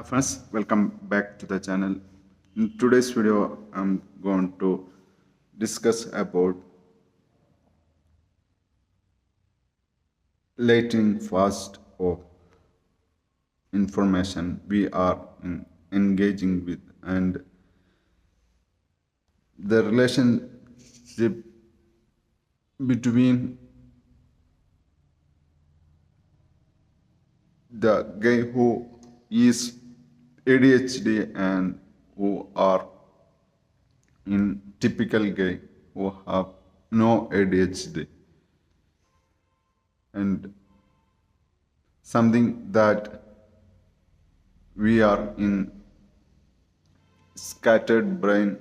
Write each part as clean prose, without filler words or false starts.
Friends, welcome back to the channel. In today's video, I'm going to discuss about lightning fast of information we are engaging with and the relationship between the guy who is ADHD and who are in typical guy who have no ADHD, and something that we are in scattered brain,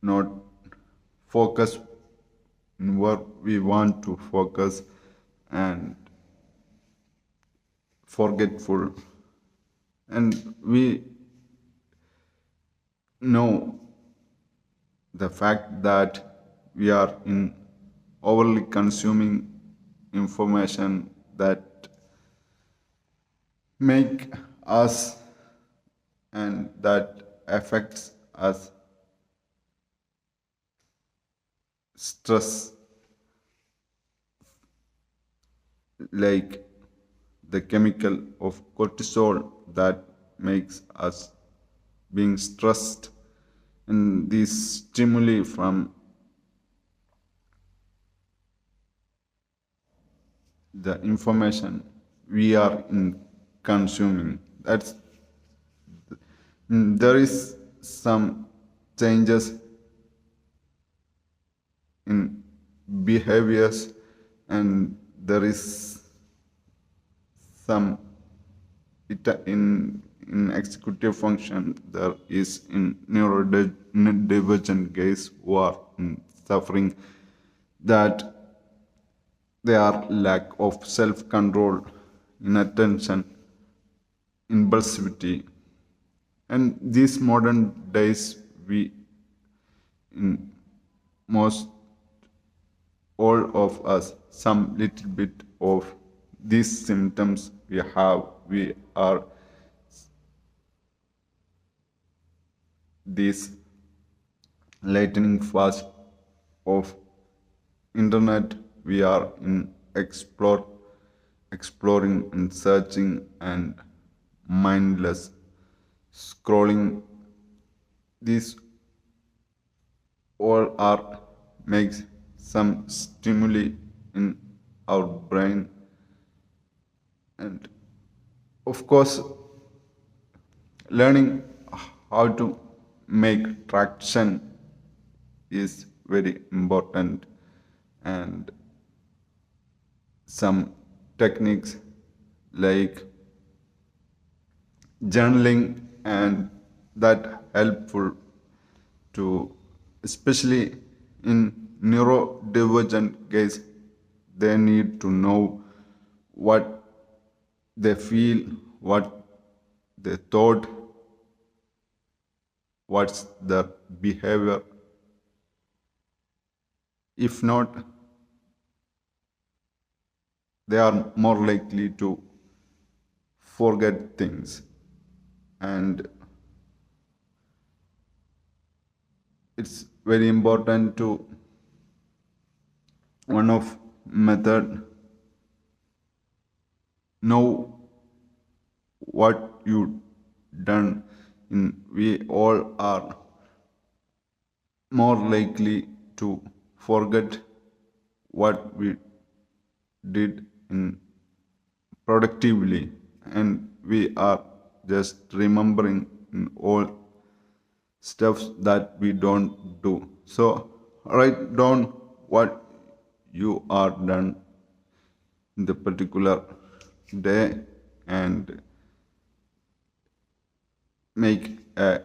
not focus in what we want to focus, and forgetful, and we know the fact that we are in overly consuming information that make us and that affects us stress, like the chemical of cortisol that makes us being stressed, and these stimuli from the information we are in consuming. There is some changes in behaviors, and there is some in executive function. There is in neurodivergent guys who are suffering that they are lack of self-control, inattention, impulsivity, and these modern days we in most all of us some little bit of these symptoms we are this lightning fast of internet. We are in exploring and searching and mindless scrolling. These all are makes some stimuli in our brain, and of course learning how to make traction is very important, and some techniques like journaling and that helpful to, especially in neurodivergent case. They need to know what they feel, what they thought, what's their behavior. If not, they are more likely to forget things, and it's very important to one of method know what you done in. We all are more likely to forget what we did in productively, and we are just remembering in all stuff that we don't do. So write down what you are done in the particular day, and make a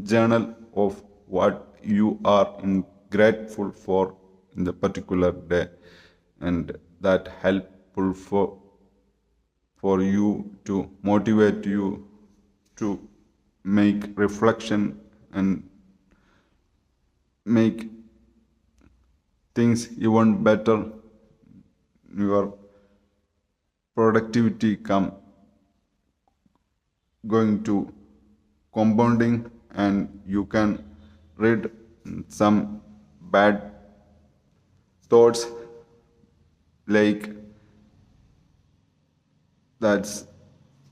journal of what you are grateful for in the particular day, and that helpful for you to motivate you to make reflection and make things even better. Your productivity come going to compounding, and you can read some bad thoughts like that's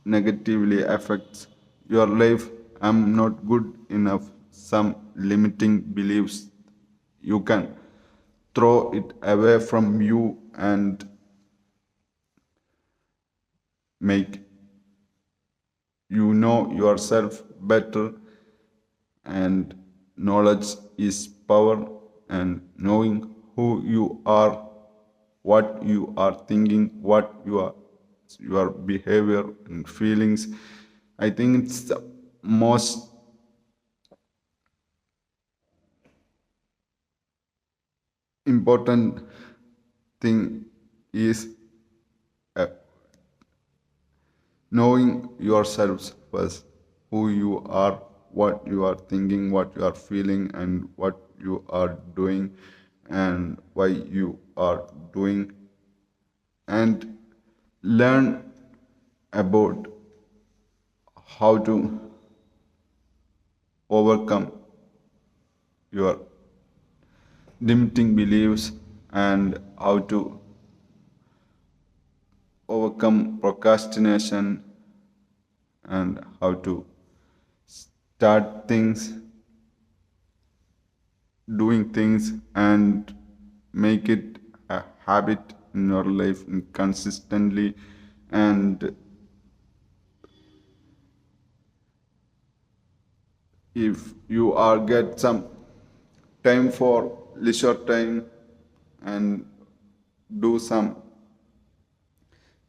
negatively affects your life. I'm not good enough, some limiting beliefs. You can throw it away from you and make you know yourself better. And knowledge is power, and knowing who you are, what you are thinking, what your behavior and feelings, I think it's the most important thing is uh, knowing yourselves first, who you are, what you are thinking, what you are feeling, and what you are doing, and why you are doing, and learn about how to overcome your limiting beliefs, and how to overcome procrastination, and how to start things, doing things, and make it a habit in your life consistently. And if you are get some time for leisure time, and do some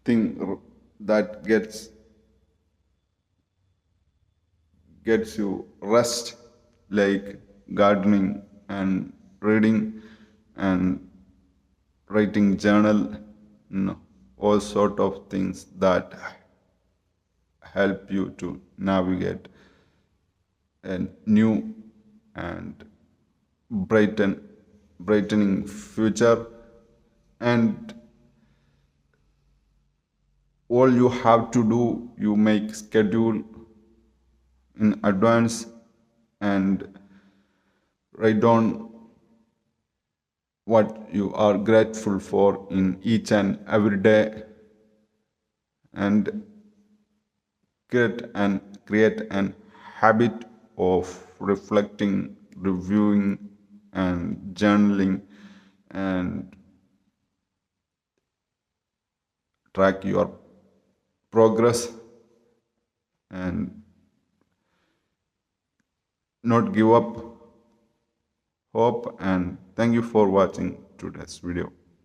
thing that gets you rest, like gardening and reading and writing journal, all sort of things that help you to navigate a new and brightening future. And all you have to do, you make schedule in advance, and write down what you are grateful for in each and every day, and create an habit of reflecting, reviewing, and journaling, and track your progress, and not give up hope. And thank you for watching today's video.